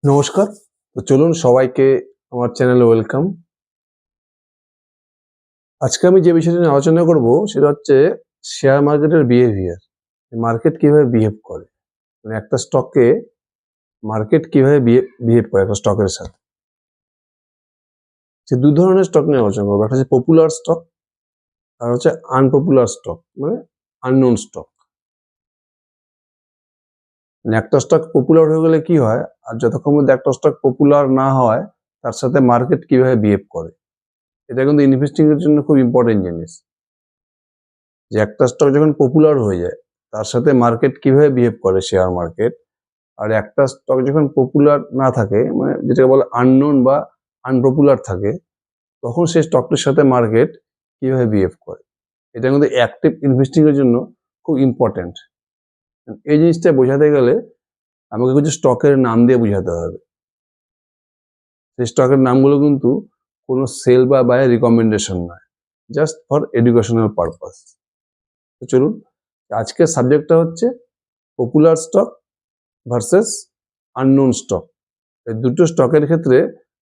নমস্কার। তো চলুন সবাইকে আমার চ্যানেলে ওয়েলকাম। আজকে আমি যে বিষয়টা নিয়ে আলোচনা করব সেটা হচ্ছে শেয়ার মার্কেটের বিহেভিয়ার। মার্কেট কিভাবে বিহেভ করে। মানে একটা স্টকে মার্কেট কিভাবে বিহেভ করে একটা স্টকের সাথে। যে দুই ধরনের স্টক নিয়ে আলোচনা করবো। একটা হচ্ছে পপুলার স্টক আর হচ্ছে আনপপুলার স্টক মানে আননোন স্টক। মানে একটা স্টক পপুলার হয়ে গেলে কি হয় আর যতক্ষণ মধ্যে একটা স্টক পপুলার না হয় তার সাথে মার্কেট কিভাবে বিহেভ করে। এটা কিন্তু ইনভেস্টিং এর জন্য খুব ইম্পর্টেন্ট জিনিস। যে একটা স্টক যখন পপুলার হয়ে যায় তার সাথে মার্কেট কিভাবে বিহেভ করে শেয়ার মার্কেট, আর একটা স্টক যখন পপুলার না থাকে মানে যেটাকে বলে আননোন বা আনপপুলার থাকে তখন সেই স্টকটির সাথে মার্কেট কিভাবে বিহেভ করে। এটা কিন্তু অ্যাক্টিভ ইনভেস্টিং এর জন্য খুব ইম্পর্টেন্ট। এই জিনিসটা বোঝাতে গেলে আমাকে কিছু স্টকের নাম দিয়ে বোঝাতে হবে। সেই স্টকের নামগুলো কিন্তু কোনো সেল বা বায়ের রিকমেন্ডেশন নয়, জাস্ট ফর এডুকেশনাল পারপাস। তো চলুন, আজকের সাবজেক্টটা হচ্ছে popular stock versus unknown stock. এই দুটো স্টকের ক্ষেত্রে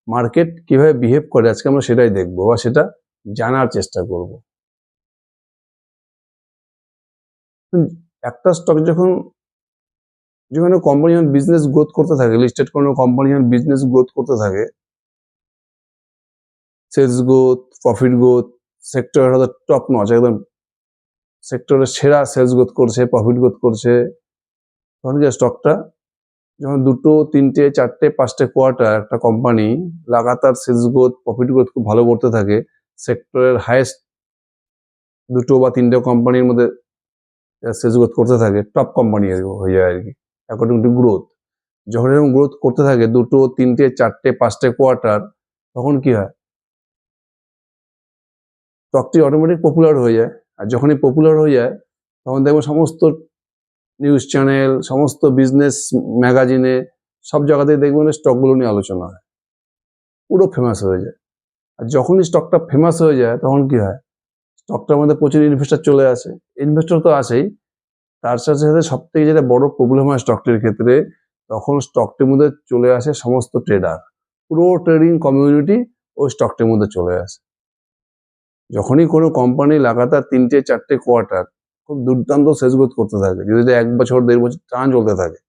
মার্কেট কিভাবে বিহেভ করে আজকে আমরা সেটাই দেখবো বা সেটা জানার চেষ্টা করব। একটা স্টক যখন যখন কোম্পানি যখন বিজনেস গ্রোথ করতে থাকে, লিস্টেড কোনো কোম্পানি যখন বিজনেস গ্রোথ করতে থাকে, সেলস গ্রোথ, প্রফিট গ্রোথ, সেক্টরের হয়তো টপ নচ একদম সেক্টরের সেরা সেলস গ্রোথ করছে, প্রফিট গ্রোথ করছে, তখন কি স্টকটা যখন দুটো তিনটে চারটে পাঁচটা কোয়ার্টার একটা কোম্পানি লাগাতার সেলস গ্রোথ প্রফিট গ্রোথ খুব ভালো করতে থাকে, সেক্টরের হাইয়েস্ট দুটো বা তিনটে কোম্পানির মধ্যে সেলস গ্রোথ করতে থাকে, টপ কোম্পানি হয়ে যায় আর কি অ্যাকর্ডিং টু গ্রোথ। যখন এরকম গ্রোথ করতে থাকে দুটো তিনটে চারটে পাঁচটা কোয়ার্টার, তখন কি হয় স্টকটি অটোমেটিক পপুলার হয়ে যায়। আর যখনই পপুলার হয়ে যায় তখন দেখবো সমস্ত নিউজ চ্যানেল, সমস্ত বিজনেস ম্যাগাজিনে, সব জায়গাতেই দেখবেন স্টকগুলো নিয়ে আলোচনা হয়, পুরো ফেমাস হয়ে যায়। আর যখনই স্টকটা ফেমাস হয়ে যায় তখন কি হয় স্টকটার মধ্যে প্রচুর ইনভেস্টর চলে আসে। ইনভেস্টর তো আসেই, তার সাথে সাথে সব থেকে যেটা বড় প্রবলেম হয় স্টকটির ক্ষেত্রে, তখন স্টকটির মধ্যে চলে আসে সমস্ত ট্রেডার, পুরো ট্রেডিং কমিউনিটি ওই স্টকটির মধ্যে চলে আসে। যখনই কোনো কোম্পানি লাগাতার তিনটে চারটে কোয়ার্টার খুব দুর্দান্ত সেলস গ্রোথ করতে থাকে, যদি 1 বছর 1.5 বছর টানা চলতে থাকে,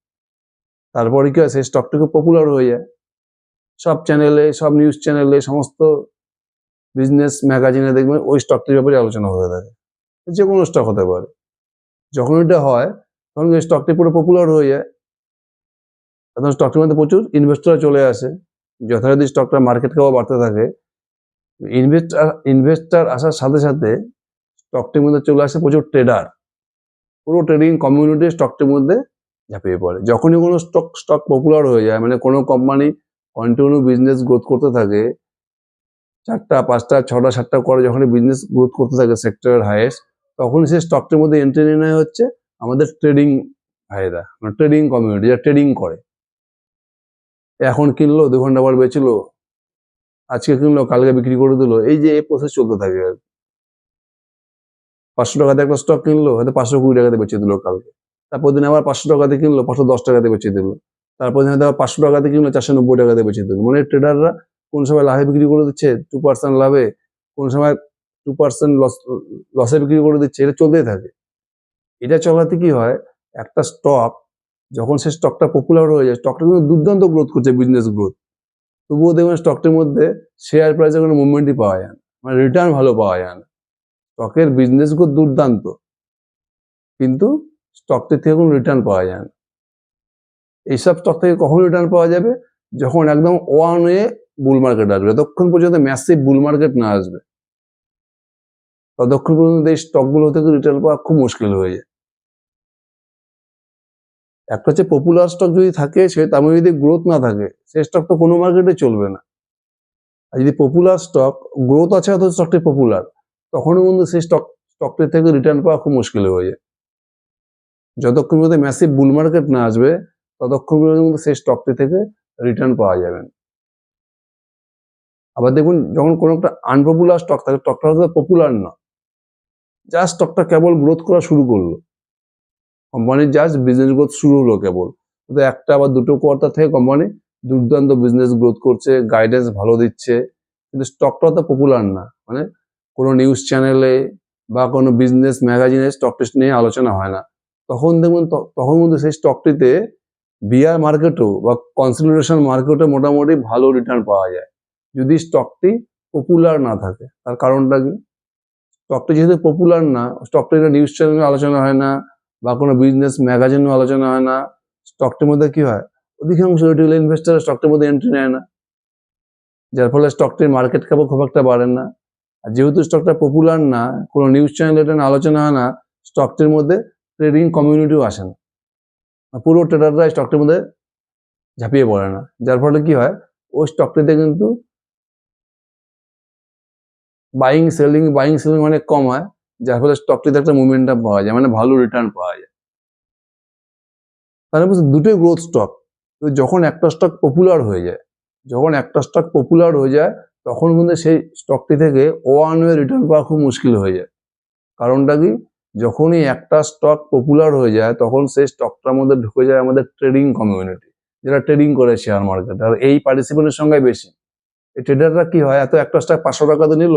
তারপরে কি হয় সেই স্টকটি খুব পপুলার হয়ে যায়। সব চ্যানেলে, সব নিউজ চ্যানেলে, সমস্ত বিজনেস ম্যাগাজিনে দেখবেন ওই স্টকটির ব্যাপারে আলোচনা হতে থাকে। যে কোনো স্টক হতে পারে। যখন এটা হয় তখন এই স্টকটি পুরো পপুলার হয়ে যায়, তখন স্টকটির মধ্যে প্রচুর ইনভেস্টর চলে আসে। যথারীতি স্টকটা মার্কেট ক্যাপও বাড়তে থাকে। ইনভেস্টর আসার সাথে সাথে স্টকটির মধ্যে চলে আসে প্রচুর ট্রেডার, পুরো ট্রেডিং কমিউনিটি স্টকটির মধ্যে ঝাঁপিয়ে পড়ে। যখনই কোনো স্টক পপুলার হয়ে যায় মানে কোনো কোম্পানি কন্টিনিউ বিজনেস গ্রোথ করতে থাকে, 4টা 5টা 6টা 7টা করে যখনই বিজনেস গ্রোথ করতে থাকে সেক্টরের হাইয়েস্ট, তখনই সেই স্টকটির মধ্যে এন্ট্রি নিয়ে নেওয়া হচ্ছে আমাদের ট্রেডিং ভাইরা, মানে ট্রেডিং কমিউনিটি যারা ট্রেডিং করে। এখন কিনলো 2 ঘন্টা পর বেচলো, আজকে কিনলো কালকে বিক্রি করে দিল, এই যে এই প্রসেস চলতে থাকে। 500 টাকাতে একটা স্টক কিনলো, হয়তো 520 টাকাতে বেচে দিল কালকে। তারপর দিন আবার 500 টাকাতে কিনলো, 510 টাকাতে বেচে দিল। তারপর দিন হয়তো 500 টাকাতে কিনলো, 490 টাকাতে বেচে দিল। মানে ট্রেডাররা কোন সময় লাভে বিক্রি করে দিচ্ছে 2% লাভে, কোন সময় 2% লসে বিক্রি করে দিচ্ছে, এটা চলতেই থাকে। এটা চলাতে কি হয় একটা স্টক যখন সে স্টকটা পপুলার হয়ে যায়, স্টকটা কিন্তু দুর্দান্ত গ্রোথ করছে, বিজনেস গ্রোথ, তবুও দেখবেন স্টকটির মধ্যে শেয়ার প্রাইসে কোনো মুভমেন্টই পাওয়া যায় না, মানে রিটার্ন ভালো পাওয়া যায় না। স্টকের বিজনেস গ্রোথ দুর্দান্ত, কিন্তু স্টকটির থেকে কোনো রিটার্ন পাওয়া যায় না। এইসব স্টক থেকে কখন রিটার্ন পাওয়া যাবে, যখন একদম ওয়ান ওয়ে বুল মার্কেট আসবে। যতক্ষণ পর্যন্ত ম্যাসিভ বুল মার্কেট না আসবে ততক্ষণ পর্যন্ত এই স্টকগুলো থেকে রিটার্ন পাওয়া খুব মুশকিল হয়ে যায়। একটা হচ্ছে পপুলার স্টক যদি থাকে সে তার মধ্যে যদি গ্রোথ না থাকে সেই স্টক তো কোনো মার্কেটে চলবে না। আর যদি পপুলার স্টক গ্রোথ আছে অথচ স্টকটি পপুলার, তখনও কিন্তু সেই স্টকটি থেকে রিটার্ন পাওয়া খুব মুশকিল হয়ে যায়। যতক্ষণ পর্যন্ত ম্যাসিভ বুল মার্কেট না আসবে ততক্ষণ পর্যন্ত কিন্তু সেই স্টকটি থেকে রিটার্ন পাওয়া যাবে না। আবার দেখুন যখন কোনো একটা আনপপুলার স্টক থাকে, স্টকটা হয়তো পপুলার না, জাস্ট স্টকটা কেবল গ্রোথ করা শুরু করলো, কোম্পানির জাস্ট বিজনেস গ্রোথ শুরু হলো কেবল, তো একটা বা দুটো কোয়ার্টার থেকে কোম্পানি দুর্দান্ত বিজনেস গ্রোথ করছে, গাইডেন্স ভালো দিচ্ছে, কিন্তু স্টকটা তো পপুলার না। মানে কোনো নিউজ চ্যানেলে বা কোনো বিজনেস ম্যাগাজিনে স্টকটি নিয়ে আলোচনা হয় না। তখন দেখুন তখন কিন্তু সেই স্টকটিতে বিয়ার মার্কেটও বা কনসলিডেশন মার্কেটে মোটামুটি ভালো রিটার্ন পাওয়া যায়, যদি স্টকটি পপুলার না থাকে। তার কারণটা কি? স্টকটি যেহেতু পপুলার না, স্টকটি নিউজ চ্যানেলে আলোচনা হয় না বা কোনো বিজনেস ম্যাগাজিনেও আলোচনা হয় না, স্টকটির মধ্যে কি হয়, অধিকাংশ রিটেল ইনভেস্টার স্টকটির মধ্যে এন্ট্রি নেয় না, যার ফলে স্টকটির মার্কেট ক্যাপও খুব একটা বাড়ে না। আর যেহেতু স্টকটা পপুলার না, কোনো নিউজ চ্যানেলে এটা আলোচনা হয় না, স্টকটির মধ্যে ট্রেডিং কমিউনিটিও আসে না, পুরো ট্রেডাররা স্টকটির মধ্যে ঝাঁপিয়ে পড়ে না, যার ফলে কি হয়, ওই স্টকটিতে কিন্তু বাইং সেলিং অনেক কম হয়, যার ফলে স্টকটিতে একটা মোমেন্টাম পাওয়া যায়, মানে ভালো রিটার্ন পাওয়া যায়। তাহলে বুঝতে দুটোই গ্রোথ স্টক। যখন একটা স্টক পপুলার হয়ে যায়, তখন কিন্তু সেই স্টকটি থেকে ওয়ান ওয়ে রিটার্ন পাওয়া খুব মুশকিল হয়ে যায়। কারণটা কি? যখনই একটা স্টক পপুলার হয়ে যায়, তখন সেই স্টকটার মধ্যে ঢুকে যায় আমাদের ট্রেডিং কমিউনিটি, যারা ট্রেডিং করে শেয়ার মার্কেটে, আর এই পার্টিসিপেন্টের সংখ্যাই বেশি। এই ট্রেডাররা কি হয়, এত একটা স্টক 500 টাকাতে নিল,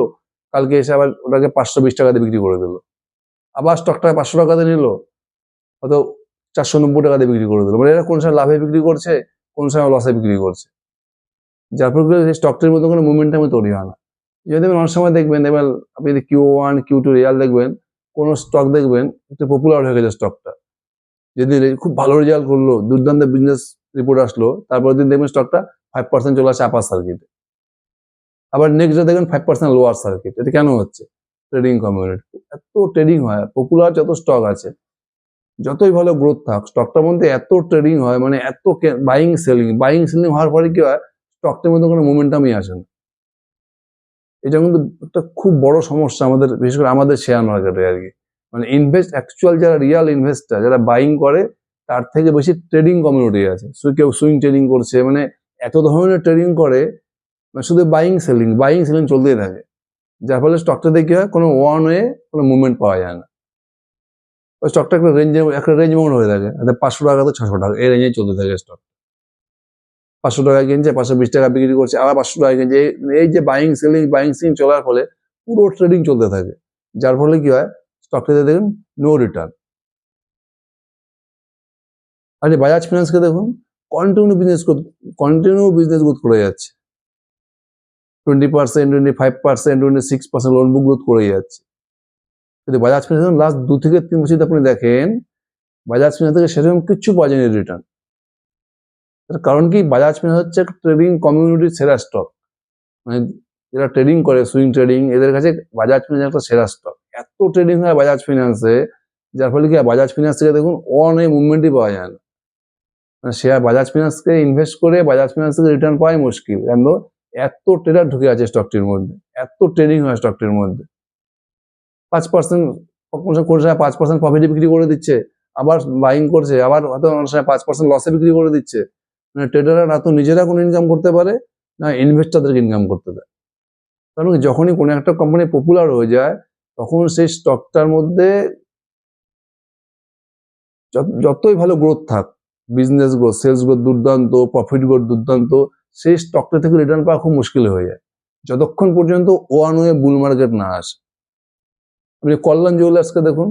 কালকে এসে আবার ওটাকে 520 টাকাতে বিক্রি করে দিল, আবার স্টকটা 500 টাকাতে নিল, হয়তো 490 টাকাতে বিক্রি করে দিল। মানে এরা কোন সময় লাভে বিক্রি করছে, কোন সময় লসে বিক্রি করছে, যার ফলে সেই স্টকটির মধ্যে কোনো মোমেন্টামই তৈরি হয় না। যদি অনেক সময় দেখবেন আপনি যদি Q1 Q2 রেজাল্ট দেখবেন, কোনো স্টক দেখবেন একটু পপুলার হয়ে গেছে স্টকটা, যদি খুব ভালো রেজাল্ট করলো, দুর্দান্ত বিজনেস রিপোর্ট আসলো, তারপরে দিন দেখবেন স্টকটা 5% চলে আসে আপার সার্কিটে, আবার নেক্সট ডে দেখবেন 5% লোয়ার সার্কিট। এটা কেন হচ্ছে? ট্রেডিং কমিউনিটি, এত ট্রেডিং হয়, পপুলার যত স্টক আছে, যতই ভালো গ্রোথ থাক, স্টকটার মধ্যে এত ট্রেডিং হয়, মানে এত বাইং সেলিং হওয়ার পরে কি হয়, স্টকটার মধ্যে কোনো মোমেন্টামই আসে না। এটা কিন্তু একটা খুব বড় সমস্যা আমাদের, বিশেষ করে আমাদের শেয়ার মার্কেটে আর কি। মানে অ্যাকচুয়াল যারা রিয়াল ইনভেস্টার, যারা বাইং করে, তার থেকে বেশি ট্রেডিং কমিউনিটি আছে। কেউ সুইং ট্রেডিং করছে, মানে এত ধরনের ট্রেডিং করে, মানে শুধু বাইং সেলিং চলতেই থাকে, যার ফলে স্টকটাতে কি হয়, কোনো ওয়ান ওয়ে কোনো মুভমেন্ট পাওয়া যায় না। ওই স্টকটা একটা রেঞ্জ বাউন্ড হয়ে থাকে, 500 টাকা তো 600 টাকা, এই রেঞ্জে চলতে থাকে স্টক। 500 টাকায় কিনছে, 520 টাকা বিক্রি করছে, আবার 500 টাকা কিনছে। এই যে বাইং সেলিং চলার ফলে পুরো ট্রেডিং চলতে থাকে, যার ফলে কি হয়, স্টকটাতে দেখুন নো রিটার্ন। আর বাজাজ ফিনান্সকে দেখুন, কন্টিনিউ বিজনেস গ্রোথ করে যাচ্ছে, 20%, 25%, 26% লোন বুক গ্রোথ করে যাচ্ছে। কিন্তু বাজাজ ফিনান্স লাস্ট 2 থেকে 3 বছর আপনি দেখেন, বাজাজ ফিনান্স থেকে সেরকম কিচ্ছু পাওয়া যায়নি রিটার্ন। তার কারণ কি? বাজাজ ফিনান্স হচ্ছে ট্রেডিং কমিউনিটির সেরা স্টক, মানে যারা ট্রেডিং করে, সুইং ট্রেডিং, এদের কাছে বাজাজ ফিনান্স একটা সেরা স্টক। এত ট্রেডিং হয় বাজাজ ফিনান্সে, যার ফলে কি বাজাজ ফিনান্স থেকে দেখুন ওয়ান ওয়ে মুভমেন্টই পাওয়া যায় না। মানে শেয়ার বাজাজ ফিনান্সকে ইনভেস্ট করে বাজাজ ফিনান্স থেকে রিটার্ন পাওয়াই মুশকিল, কেন? এত ট্রেডার ঢুকে আছে স্টকটির মধ্যে, এত ট্রেডিং হয় স্টকটির মধ্যে। 5% কোন সময় 5% প্রফিটে বিক্রি করে দিচ্ছে, আবার বাইং করছে, আবার হয়তো অনেক সময় 5% লসে বিক্রি করে দিচ্ছে। মানে ট্রেডাররা না তো নিজেরা কোনো ইনকাম করতে পারে, না ইনভেস্টরদেরকে ইনকাম করতে দেয়। কারণ যখনই কোনো একটা কোম্পানি পপুলার হয়ে যায়, তখন সেই স্টকটার মধ্যে যতই ভালো গ্রোথ থাক, বিজনেস গ্রোথ, সেলস গ্রোথ দুর্দান্ত, প্রফিট গ্রোথ দুর্দান্ত, সেই স্টকটা থেকে রিটার্ন পাওয়া খুব মুশকিল হয়ে যায়, যতক্ষণ পর্যন্ত ওয়ান ওয়ে বুল মার্কেট না আসে। আপনি কল্যাণ জুয়েলার্সকে দেখুন,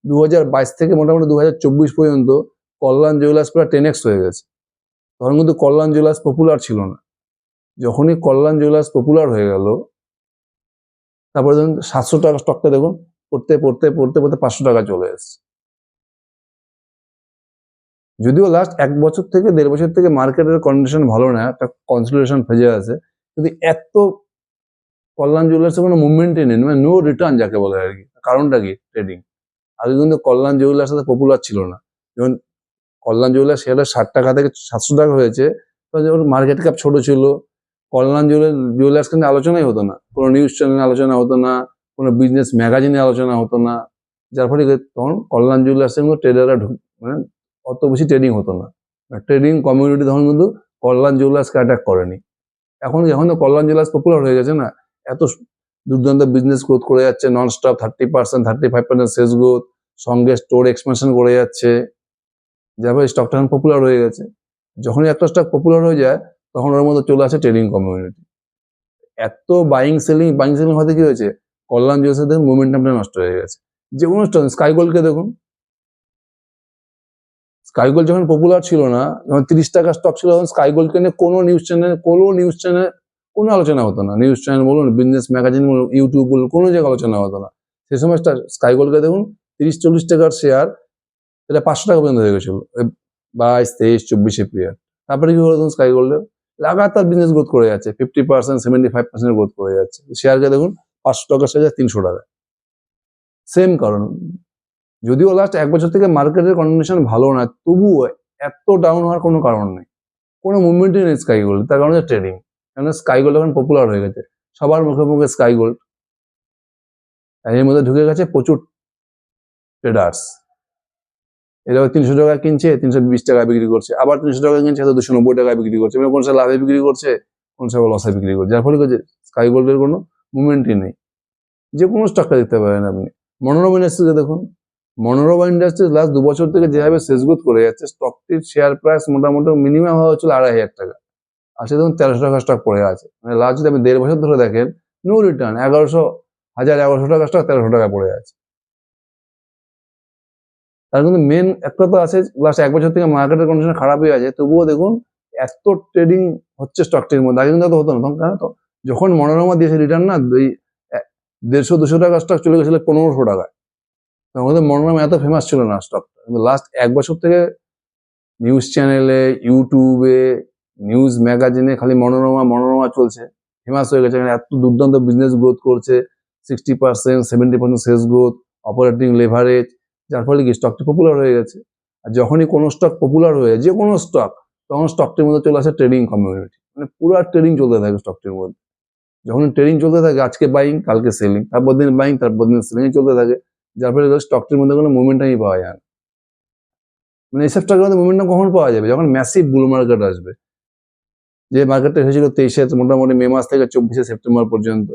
2022 থেকে মোটামুটি 2024 পর্যন্ত কল্যাণ জুয়েলার্স প্রায় 10x হয়ে গেছে। তখন কিন্তু কল্যাণ জুয়েলার্স পপুলার ছিল না। যখনই কল্যাণ জুয়েলার্স পপুলার হয়ে গেল, তারপরে ধরুন 700 টাকা স্টকটা দেখুন, পড়তে 500 টাকা চলে এসছে। যদিও লাস্ট 1 বছর থেকে 1.5 বছর থেকে মার্কেটের কন্ডিশন ভালো না, একটা কনসলিডেশন ফেজে আছে, কিন্তু এত কল্যাণ জুয়েলার্সের কোনো মুভমেন্টই নেই, মানে নো রিটার্ন যাকে বলে আর কি। কারণটা কি? ট্রেডিং। আগে কিন্তু কল্যাণ জুয়েলার্স এত পপুলার ছিল না। যেমন কল্যাণ জুয়েলার্স শেয়ারটা 60 টাকা থেকে 700 টাকা হয়েছে, যখন মার্কেট ক্যাপ ছোট ছিল, কল্যাণ জুয়েলার্স কিন্তু আলোচনাই হতো না, কোনো নিউজ চ্যানেলে আলোচনা হতো না, কোনো বিজনেস ম্যাগাজিনে আলোচনা হতো না, যার ফলে তখন কল্যাণ জুয়েলার্সের মধ্যে ট্রেডাররা মানে অত বেশি ট্রেডিং হতো না। ট্রেডিং কমিউনিটি তখন কিন্তু কল্যাণ জুয়েলার্সকে অ্যাটাক করেনি। এখন তো কল্যাণ জুয়েলার্স পপুলার হয়ে গেছে না, এত দুর্দান্ত বিজনেস গ্রোথ করে যাচ্ছে, নন স্টপ 30%, 35% সেলস গ্রোথ, সঙ্গে স্টোর এক্সপেনশন করে যাচ্ছে, যার ফলে স্টকটা এখন পপুলার হয়ে গেছে। যখনই একটা স্টক পপুলার হয়ে যায়, তখন ওর মধ্যে চলে আসে ট্রেডিং কমিউনিটি। এত বাইং সেলিং হতে কি হয়েছে, কল্যাণ জুয়েলার্সের দেখুন মোমেন্টামটা নষ্ট হয়ে গেছে। যে কোনো স্টক, স্কাই গোল্ডকে দেখুন, স্কাই গোল্ড যখন পপুলার ছিল না, যখন 30 টাকা স্টক ছিল, তখন স্কাই গোল্ডকে নিয়ে কোনো নিউজ চ্যানেল কোনো আলোচনা হতো না। নিউজ চ্যানেল বলুন, বিজনেস ম্যাগাজিন বলুন, ইউটিউব বলুন, কোনো জায়গায় আলোচনা হতো না। সেই সময় স্কাই গোল্ডকে দেখুন 30-40 টাকার শেয়ার, এটা 500 টাকা পর্যন্ত হয়ে গেছিল 22, 23, 24 পিরিয়ড। তারপরে কি হলো, স্কাই গোল্ডে লাগাতার বিজনেস গ্রোথ করে যাচ্ছে, 50%, 75% গ্রোথ করে যাচ্ছে। শেয়ারকে দেখুন 500 টাকার শেয়ার 300 টাকা। সেম কারণ, যদিও লাস্ট 1 বছর থেকে মার্কেটের কন্ডিশন ভালো না, তবুও এত ডাউন হওয়ার কোনো কারণ নেই, কোনো মুভমেন্টই নেই স্কাই গোল্ড। তার কারণ হচ্ছে ট্রেডিং। কেন, স্কাই গোল্ড এখন পপুলার হয়ে গেছে, সবার মুখে মুখে স্কাই গোল্ড। এর মধ্যে ঢুকে গেছে প্রচুর ট্রেডার্স। এরা 300 টাকা কিনছে, 320 টাকা বিক্রি করছে, আবার 300 টাকা কিনছে, 290 টাকায় বিক্রি করছে। কোন সময় লাভে বিক্রি করছে, কোন সময় লসে বিক্রি করছে, যার ফলে স্কাই গোল্ডের কোনো মুভমেন্টই নেই। যে কোনো স্টকটা দেখতে পারেন আপনি। মনোরমা ইন্ডাস্ট্রিজে দেখুন, মনোরমা ইন্ডাস্ট্রিজ লাস্ট 2 বছর থেকে যেভাবে শেষ গ্রোথ করে যাচ্ছে, স্টকটির শেয়ার প্রাইস মোটামুটি মিনিমাম হওয়া হচ্ছিল 2,500 টাকা, আজকে দেখুন 1300 টাকা স্টক পড়ে আছে। মানে লাস্ট যদি আপনি 1.5 বছর ধরে দেখেন, নো রিটার্ন, 1100 টাকা স্টক 1300 টাকা পড়ে আছে। তার কিন্তু মেন একটা তো আছে, লাস্ট 1 বছর থেকে মার্কেটের কন্ডিশন খারাপ হয়ে আছে, তবুও দেখুন এত ট্রেডিং হচ্ছে স্টকটির মধ্যে। আগে কিন্তু এত হতো না। তখন কেন, তো যখন মনোরমা দিয়েছে রিটার্ন না, 150-200 টাকা স্টক চলে গেছিল 1500 টাকায়। তখন মনোরমা এত ফেমাস ছিল না স্টকটা, কিন্তু লাস্ট 1 বছর থেকে নিউজ চ্যানেলে, ইউটিউবে, নিউজ ম্যাগাজিনে খালি মনোরমা চলছে, ফেমাস হয়ে গেছে। এত দুর্দান্ত বিজনেস গ্রোথ করছে, 60%, 70% সেলস গ্রোথ, অপারেটিং লেভারেজ, যার ফলে কি স্টকটি পপুলার হয়ে গেছে। আর যখনই কোনো স্টক পপুলার হয়ে যায়, যে কোনো স্টক, তখন স্টকটির মধ্যে চলে আসে ট্রেডিং কমিউনিটি। মানে পুরো ট্রেডিং চলতে থাকে স্টকটির মধ্যে। যখন ট্রেডিং চলতে থাকে, আজকে বাইং, কালকে সেলিং, তারপর দিন বাইং, তারপর দিন সেলিং চলতে থাকে, যার ফলে স্টকটির মধ্যে কোনো মুভমেন্টই পাওয়া যায় না। মানে এইসব স্টকের মধ্যে মুভমেন্টাম কখন পাওয়া যাবে, যখন ম্যাসিভ বুল মার্কেট আসবে। যে মার্কেটটা হয়েছিল 23 মোটামুটি মে মাস থেকে 24 সেপ্টেম্বর পর্যন্ত।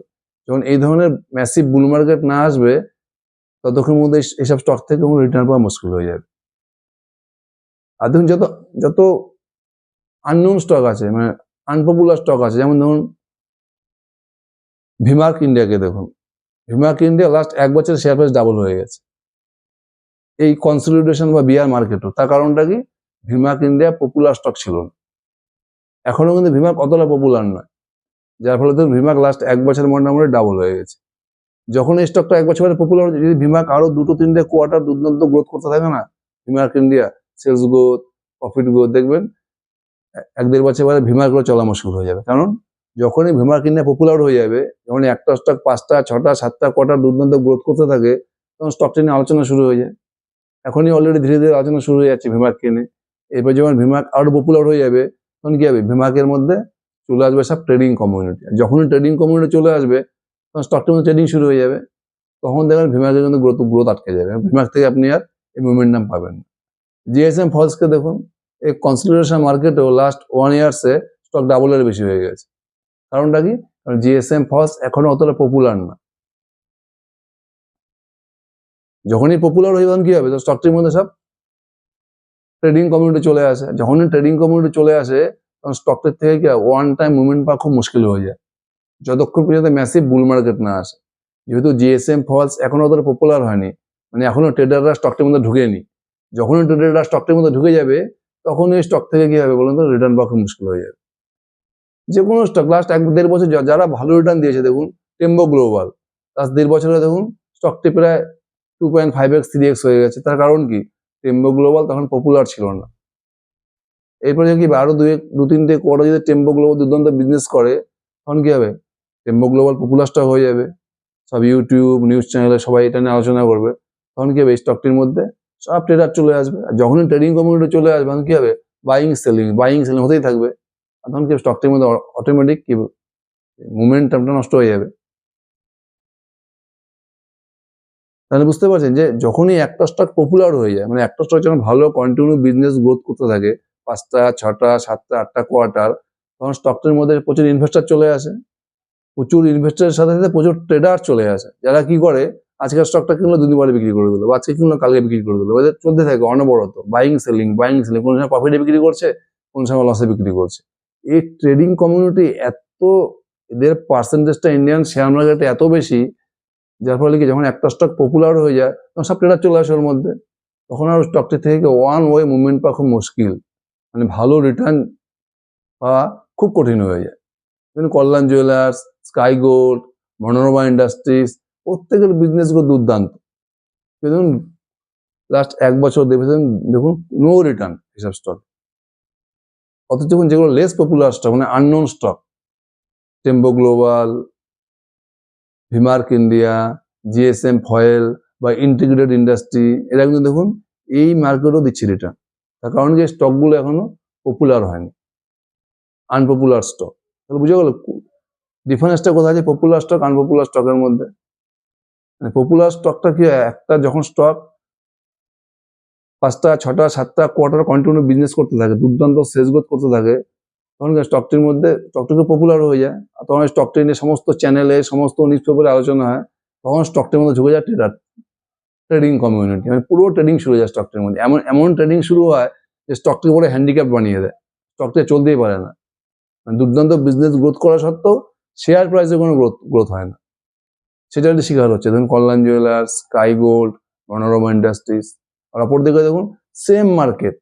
যখন এই ধরনের ম্যাসিভ বুল মার্কেট না আসবে, ততক্ষণের মধ্যে এইসব স্টক থেকে কোনো রিটার্ন পাওয়া মুশকিল হয়ে যাবে। আর দেখুন, যত আননোন স্টক আছে, মানে আনপপুলার স্টক আছে, যেমন ধরুন ভিমার্ক ইন্ডিয়াকে দেখুন। ভিমার্ক ইন্ডিয়া লাস্ট 1 বছর শেয়ার প্রাইস ডাবল হয়ে গেছে, এই কনসলিডেশন বা বিয়ার মার্কেটও। তার কারণটা কি, ভিমার্ক ইন্ডিয়া পপুলার স্টক ছিল না। এখনো কিন্তু ভিমার্ক অতটা পপুলার নয়, যার ফলে তো ভিমার্ক লাস্ট 1 বছর মোটামুটি ডাবল হয়ে গেছে। যখন এই স্টকটা 1 বছর পপুলার হচ্ছে, যদি ভিমার্ক আরো 2-3টে কোয়ার্টার দুর্দান্ত গ্রোথ করতে থাকে না, Vmark India sales growth, profit growth, দেখবেন 1-1.5 বছর পরে ভিমার্কগুলো চলা মুশকিল হয়ে যাবে। কারণ যখনই ভিমার্ক ইন্ডিয়া পপুলার হয়ে যাবে, যখন একটা স্টক 5টা, 6টা, 7টা কোয়ার্টার দুর্দান্ত গ্রোথ করতে থাকে, তখন স্টকটি নিয়ে আলোচনা শুরু হয়ে যায়। এখনই অলরেডি ধীরে ধীরে আলোচনা শুরু হয়ে যাচ্ছে ভিমার্ককে নিয়ে। এরপর যখন ভিমার্ক আরো পপুলার হয়ে যাবে, তখন কি হবে, ভিমার্কের মধ্যে চলে আসবে সব ট্রেডিং কমিউনিটি। যখনই ট্রেডিং কমিউনিটি চলে আসবে, তখন স্টকটির মধ্যে ট্রেডিং শুরু হয়ে যাবে। তখন দেখবেন ভিমার্কের কিন্তু গ্রোথ আটকে যাবে, ভিমার্ক থেকে আপনি আর এই মোমেন্টাম পাবেন না। জিএসএম ফলসকে দেখুন, এই কনসলিডেশন মার্কেটেও লাস্ট 1 ইয়ার্সে স্টক ডাবলের বেশি হয়ে গেছে। কারণটা কি, কারণ জিএসএম ফলস এখনো অতটা পপুলার না। যখনই পপুলার হয়ে যাবে, কি হবে, স্টকটির মধ্যে সব ট্রেডিং কমিউনিটি চলে আসে। যখনই ট্রেডিং কমিউনিটি চলে আসে, তখন স্টকটির থেকে কি ওয়ান টাইম মুভমেন্ট পাওয়া খুব মুশকিল হয়ে যায়, যতক্ষণ পর্যন্ত ম্যাসিভ বুল মার্কেট না আসে। যেহেতু জিএসএম ফলস এখনো অতটা পপুলার হয়নি, মানে এখনো ট্রেডাররা স্টকটির মধ্যে ঢুকেনি। যখনই ট্রেডাররা স্টকটির মধ্যে ঢুকে যাবে, তখন এই স্টক থেকে কি হবে বলুন তো, রিটার্ন পাওয়া খুব মুশকিল হয়ে যাবে। যে কোনো স্টক লাস্ট 1-1.5 বছর যারা ভালো রিটার্ন দিয়েছে, দেখুন টেম্বো গ্লোবাল লাস্ট 1.5 বছরে দেখুন স্টকটি প্রায় 2.5x 3x হয়ে গেছে। তার কারণ কি, টেম্বো গ্লোবাল তখন পপুলার ছিল না। এরপরে কি আরো 2-3টে কোয়ার্টার যদি টেম্বো গ্লোবাল দুর্দান্ত বিজনেস করে, তখন কি হবে, টেম্বো গ্লোবাল পপুলার স্টক হয়ে যাবে, সব ইউটিউব নিউজ চ্যানেলে সবাই এটা নিয়ে আলোচনা করবে। তখন কি হবে, এই স্টকটির মধ্যে সব ট্রেডার চলে আসবে। আর যখনই ট্রেডিং কমিউনিটি চলে আসবে, তখন কি হবে, বাইং সেলিং হতেই থাকবে। তখন কি স্টকটির মধ্যে অটোমেটিক কি মোমেন্টামটা নষ্ট হয়ে যাবে। তাহলে বুঝতে পারছেন যে যখনই একটা স্টক পপুলার হয়ে যায়, মানে একটা স্টক যখন ভালো কন্টিনিউ বিজনেস গ্রোথ করতে থাকে 5টা, 6টা, 7টা, 8টা কোয়ার্টার, তখন স্টকটির মধ্যে প্রচুর ইনভেস্টর চলে আসে। প্রচুর ইনভেস্টরের সাথে সাথে প্রচুর ট্রেডার চলে আসে, যারা কি করে, আজকের স্টকটা কিনলো 2 দিন পরে বিক্রি করে দিল, আজকে কিনলো কালকে বিক্রি করে দিল। এদের চলতে থাকে অনবরত বাইং সেলিং, কোনো সময় প্রফিটে বিক্রি করছে, কোনো সময় লসে বিক্রি করছে। এই ট্রেডিং কমিউনিটি এদের পার্সেন্টেজটা ইন্ডিয়ান শেয়ার মার্কেটে এত বেশি, যার ফলে কি যখন একটা স্টক পপুলার হয়ে যায় তখন সব ট্রেডার চলে আসে ওর মধ্যে, তখন আর স্টকটি থেকে ওয়ান ওয়ে মুভমেন্ট পাওয়া খুব মুশকিল, মানে ভালো রিটার্ন পাওয়া খুব কঠিন হয়ে যায়। যেমন Kalyan jewellers, sky gold, Manorama industries, প্রত্যেকের বিজনেসগুলো দুর্দান্ত, দেখুন লাস্ট 1 বছর দেখুন নো রিটার্ন এসব স্টক। অথচ যেগুলো লেস পপুলার স্টক মানে unknown stock, tempo global, Vmark India, GSM foil বা ইন্টিগ্রেটেড ইন্ডাস্ট্রি, এরা কিন্তু দেখুন এই মার্কেটও দিচ্ছে রিটার্ন। তার কারণ যে স্টকগুলো এখনো পপুলার হয়নি, আনপপুলার স্টক। তাহলে বুঝে গেল ডিফারেন্সটা কোথায় আছে পপুলার স্টক আনপপুলার স্টকের মধ্যে। মানে পপুলার স্টকটা কি হয়, একটা যখন স্টক 5টা 6টা 7টা কোয়ার্টার কন্টিনিউ বিজনেস করতে থাকে, দুর্দান্ত সেলস গ্রোথ করতে থাকে, তখন স্টকটিকে পপুলার হয়ে যায়। আর তখন স্টকটি নিয়ে সমস্ত চ্যানেলে সমস্ত নিউজ পেপারে আলোচনা হয়, তখন স্টকটির মধ্যে ঢুকে যায় ট্রেডিং কমিউনিটি, মানে পুরো ট্রেডিং শুরু হয়ে যায় স্টকটির মধ্যে। এমন ট্রেডিং শুরু হয় যে স্টকটিকে পুরো হ্যান্ডিক্যাপ বানিয়ে দেয়, স্টকটি চলতেই পারে না। মানে দুর্দান্ত বিজনেস গ্রোথ করা সত্ত্বেও শেয়ার প্রাইসে কোনো গ্রোথ হয় না, সেটারই শিকার হচ্ছে। দেখুন Kalyan jewellers, sky gold, Manorama industries. আর অপরদিকে দেখুন সেম মার্কেট,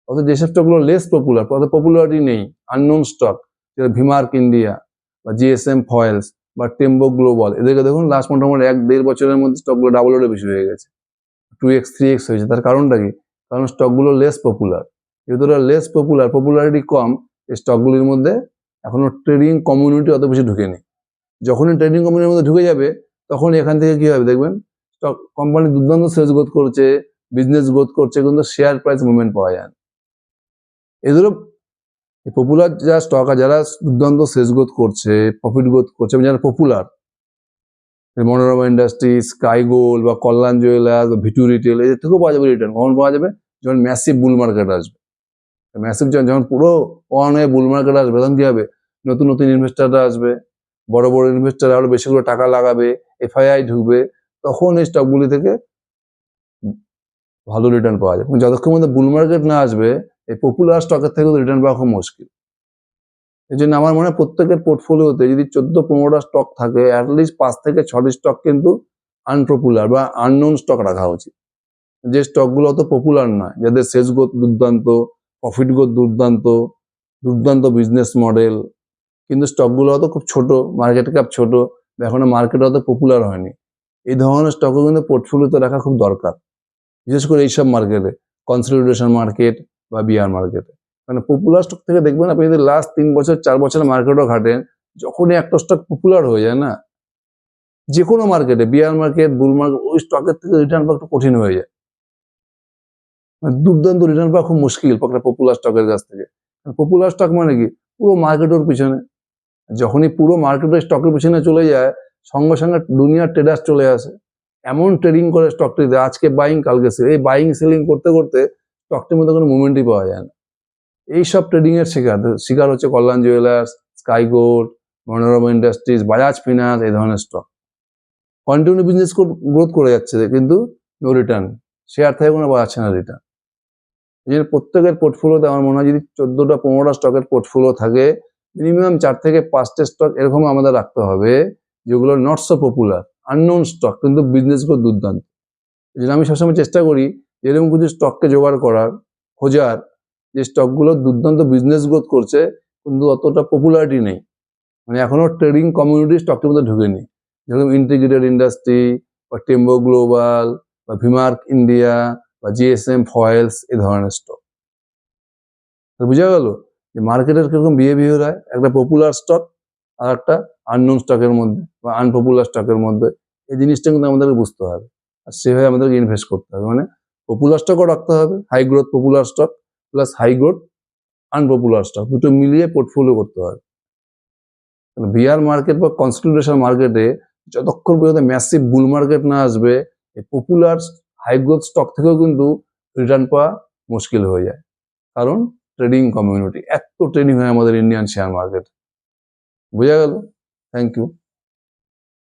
অর্থাৎ যেসব স্টকগুলো লেস পপুলার, অর্থাৎ পপুলারিটি নেই, আননোন স্টক, যেটা ভিমার্ক ইন্ডিয়া বা জিএসএম ফয়েলস বা টেম্পো গ্লোবাল, এদেরকে দেখুন লাস্ট মোটামুটি 1-1.5 বছরের মধ্যে স্টকগুলো ডাবলেরও বেশি হয়ে গেছে, 2x 3x হয়েছে। তার কারণটা কি? কারণ স্টকগুলো লেস পপুলার। যেহেতু লেস পপুলারিটি কম, এই স্টকগুলির মধ্যে এখনো ট্রেডিং কমিউনিটি অত বেশি ঢুকেনি। যখনই ট্রেডিং কোম্পানির মধ্যে ঢুকে যাবে তখন এখান থেকে কি হবে দেখবেন, স্টক কোম্পানি দুর্দান্ত সেলস গ্রোথ করছে, বিজনেস গ্রোথ করছে, কিন্তু শেয়ার প্রাইস মুভমেন্ট পাওয়া যায় না। এদেরও পপুলার যারা স্টক আছে, যারা দুর্দান্ত সেলস গ্রোথ করছে, প্রফিট গ্রোথ করছে, যারা popular, Manorama industry, sky gold বা কল্যাণ জুয়েলার্স বা ভিটু রিটেল, এদের থেকেও পাওয়া যাবে রিটার্ন। কখন পাওয়া যাবে? যখন ম্যাসিভ বুল মার্কেট আসবে। ম্যাসিভ যখন পুরো ওয়ান ওয়ে বুল মার্কেট আসবে, তখন কি হবে, নতুন নতুন ইনভেস্টাররা আসবে, বড় বড় ইনভেস্টার আরো বেশি করে টাকা লাগাবে, এফআইআই ঢুকবে, তখন এই স্টকগুলি থেকে ভালো রিটার্ন পাওয়া যায়। যতক্ষণ মধ্যে বুল মার্কেট না আসবে, এই পপুলার স্টকের থেকে রিটার্ন পাওয়া খুব মুশকিল। এই জন্য আমার মনে হয় প্রত্যেকের পোর্টফোলিওতে যদি 14-15টা স্টক থাকে, অ্যাটলিস্ট 5 থেকে 6টি স্টক কিন্তু আনপপুলার বা আননোন স্টক রাখা উচিত। যে স্টকগুলো অত পপুলার নয়, যাদের সেলস গ্রোথ দুর্দান্ত, প্রফিট গ্রোথ দুর্দান্ত বিজনেস মডেল, কিন্তু স্টকগুলো অত খুব ছোট, মার্কেট ক্যাপ ছোট, এখনো মার্কেটে অত পপুলার হয়নি। এই ধরনের স্টকও কিন্তু পোর্টফোলিওতে রাখা খুব দরকার, বিশেষ করে এইসব মার্কেটে, কনসলিডেশন মার্কেট বা বিয়ার মার্কেটে। মানে পপুলার স্টক থেকে দেখবেন আপনি যদি লাস্ট 3 বছর 4 বছরের মার্কেটও ঘাটেন, যখনই একটা স্টক পপুলার হয়ে যায় না, যে কোনো মার্কেটে, বিয়ার মার্কেট, বুল মার্কেট, ওই স্টকের থেকে রিটার্ন পাওয়া একটু কঠিন হয়ে যায়। মানে দুর্দান্ত রিটার্ন পাওয়া খুব মুশকিল একটা পপুলার স্টকের কাছ থেকে। পপুলার স্টক মানে কি, পুরো মার্কেটের পিছনে। যখনই পুরো মার্কেটের স্টকের পিছনে চলে যায়, সঙ্গে সঙ্গে দুনিয়ার ট্রেডার্স চলে আসে, এমন ট্রেডিং করে স্টকটিতে, আজকে বাইং কালকে সেল, এই বাইং সেলিং করতে করতে স্টকটির মধ্যে কোনো মুভমেন্টই পাওয়া যায় না। এইসব ট্রেডিং এর শিকার হচ্ছে Kalyan jewellers, sky gold, Manorama industries, Bajaj finance, এই ধরনের স্টক কন্টিনিউ বিজনেস গ্রোথ করে যাচ্ছে, কিন্তু নো রিটার্ন, শেয়ার থেকে কোনো পাচ্ছে না রিটার্ন। এই জন্য প্রত্যেকের পোর্টফোলিওতে আমার মনে হয় যদি 14টা-15টা স্টকের পোর্টফোলিও থাকে, মিনিমাম 4 থেকে 5টে স্টক এরকম আমাদের রাখতে হবে, যেগুলো not so popular, unknown stock, কিন্তু বিজনেস গুলো দুর্দান্ত। এই জন্য আমি সবসময় চেষ্টা করি এরকম কিছু স্টককে জোগাড় করার, খোঁজার, যে স্টকগুলো দুর্দান্ত বিজনেস গ্রোথ করছে কিন্তু অতটা পপুলারিটি নেই, মানে এখনো ট্রেডিং কমিউনিটি স্টকটির মধ্যে ঢুকেনি, যেরকম ইন্টিগ্রেটেড ইন্ডাস্ট্রি বা টেম্পো গ্লোবাল বা ভিমার্ক ইন্ডিয়া বা জিএসএম ফয়েলস, এই ধরনের স্টক। বুঝা গেল যে মার্কেটের কিরকম বিহেভিয়ার হয় একটা পপুলার স্টক আর একটা আননোন স্টকের মধ্যে বা আনপপুলার স্টকের মধ্যে। এই জিনিসটা কিন্তু আমাদেরকে বুঝতে হবে, আর সেভাবে আমাদেরকে ইনভেস্ট করতে হবে। মানে পপুলার স্টকও রাখতে হবে, high growth popular stock plus high growth unpopular stock, দুটো মিলিয়ে পোর্টফোলিও করতে হবে। বিয়ার মার্কেট বা কনসলিডেশন মার্কেটে যতক্ষণ পর্যন্ত ম্যাসিভ বুল মার্কেট না আসবে, এই পপুলার হাই গ্রোথ স্টক থেকেও কিন্তু রিটার্ন পাওয়া মুশকিল হয়ে যায়। কারণ ট্রেডিং কমিউনিটি, এত ট্রেডিং হয় আমাদের ইন্ডিয়ান শেয়ার মার্কেট। বোঝা গেল? Thank you.